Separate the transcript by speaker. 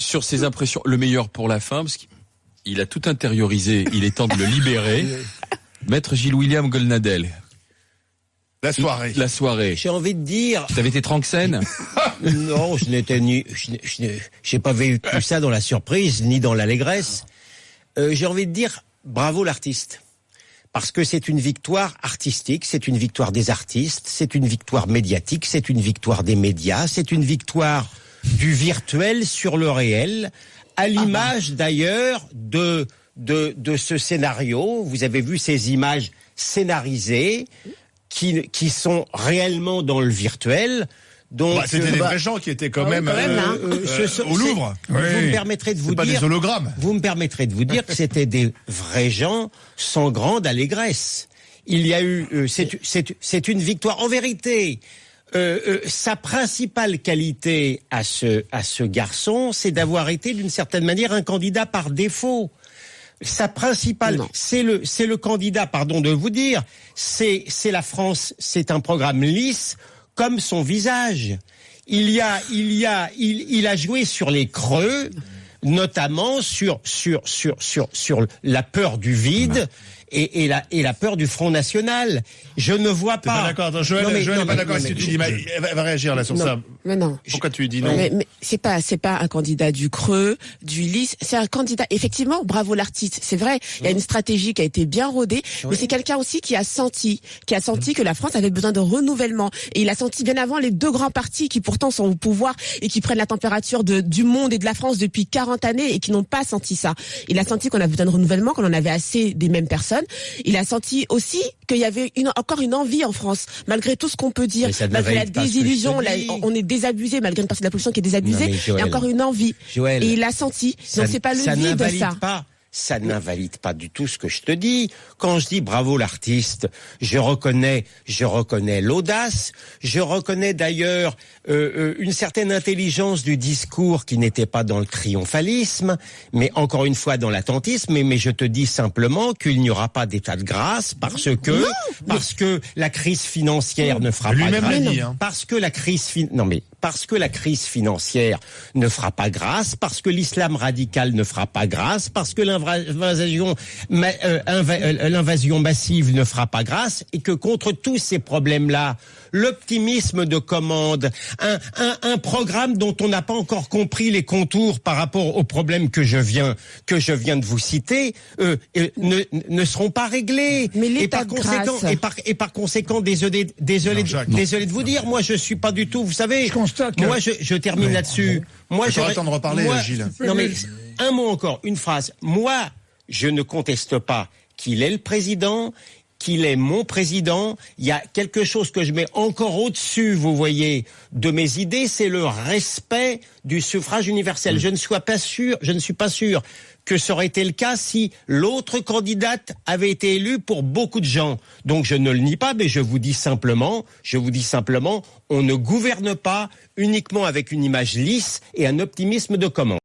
Speaker 1: sur ses impressions, le meilleur pour la fin, parce qu'il a tout intériorisé, il est temps de le libérer. Maître Gilles-William Goldnadel.
Speaker 2: La soirée.
Speaker 1: La soirée.
Speaker 3: J'ai envie de dire...
Speaker 1: T'avais été Tranxène?
Speaker 3: Non, je n'étais j'ai pas vécu ça dans la surprise, ni dans l'allégresse. J'ai envie de dire, bravo l'artiste. Parce que c'est une victoire artistique, c'est une victoire des artistes, c'est une victoire médiatique, c'est une victoire des médias, c'est une victoire du virtuel sur le réel, à l'image d'ailleurs de ce scénario. Vous avez vu ces images scénarisées qui sont réellement dans le virtuel. Donc,
Speaker 2: c'était des vrais gens qui étaient quand même au Louvre.
Speaker 3: Vous me permettrez de vous dire,
Speaker 2: des hologrammes.
Speaker 3: Vous me permettrez de vous dire que c'était des vrais gens sans grande allégresse. Il y a eu, c'est une victoire. En vérité, sa principale qualité à ce garçon, c'est d'avoir été d'une certaine manière un candidat par défaut. Sa principale, c'est le candidat, pardon de vous dire, c'est la France, c'est un programme lisse comme son visage. Il a joué sur les creux, notamment sur la peur du vide et la peur du Front National. Je ne vois pas.
Speaker 2: Pas d'accord. Joël n'est pas d'accord avec ce que tu dis. Elle va réagir là sur ça.
Speaker 4: Mais non.
Speaker 2: Pourquoi tu dis non?
Speaker 4: Mais c'est pas un candidat du creux, du lisse. C'est un candidat. Effectivement, bravo l'artiste. C'est vrai. Il y a une stratégie qui a été bien rodée, mais c'est quelqu'un aussi qui a senti que la France avait besoin de renouvellement. Et il a senti bien avant les deux grands partis qui pourtant sont au pouvoir et qui prennent la température du monde et de la France depuis 40 années et qui n'ont pas senti ça. Il a senti qu'on avait besoin de renouvellement, qu'on en avait assez des mêmes personnes. Il a senti aussi qu'il y avait encore une envie en France, malgré tout ce qu'on peut dire, malgré la désillusion, on est désabusé, malgré une partie de la population qui est désabusée, il y a encore une envie.
Speaker 3: Joël,
Speaker 4: et il l'a senti. Donc c'est pas le vide de ça.
Speaker 3: Ça n'invalide pas du tout ce que je te dis. Quand je dis bravo l'artiste, je reconnais l'audace, je reconnais d'ailleurs une certaine intelligence du discours qui n'était pas dans le triomphalisme, mais encore une fois dans l'attentisme. Mais je te dis simplement qu'il n'y aura pas d'état de grâce parce que la crise financière ne fera pas grâce. Parce que la crise financière ne fera pas grâce, parce que l'islam radical ne fera pas grâce, parce que l'invasion massive ne fera pas grâce, et que contre tous ces problèmes-là, l'optimisme de commande, un programme dont on n'a pas encore compris les contours par rapport aux problèmes que je viens de vous citer, ne seront pas réglés.
Speaker 4: Mais
Speaker 3: et par conséquent, désolé de vous dire, moi je suis pas du tout, vous savez, moi je termine là-dessus. Moi
Speaker 2: j'aurais le temps de reparler, Gilles.
Speaker 3: Non mais un mot encore, une phrase. Moi, je ne conteste pas qu'il est le président, qu'il est mon président. Il y a quelque chose que je mets encore au-dessus, vous voyez, de mes idées, c'est le respect du suffrage universel. Je ne suis pas sûr que ça aurait été le cas si l'autre candidate avait été élue pour beaucoup de gens. Donc je ne le nie pas, mais je vous dis simplement, on ne gouverne pas uniquement avec une image lisse et un optimisme de commande.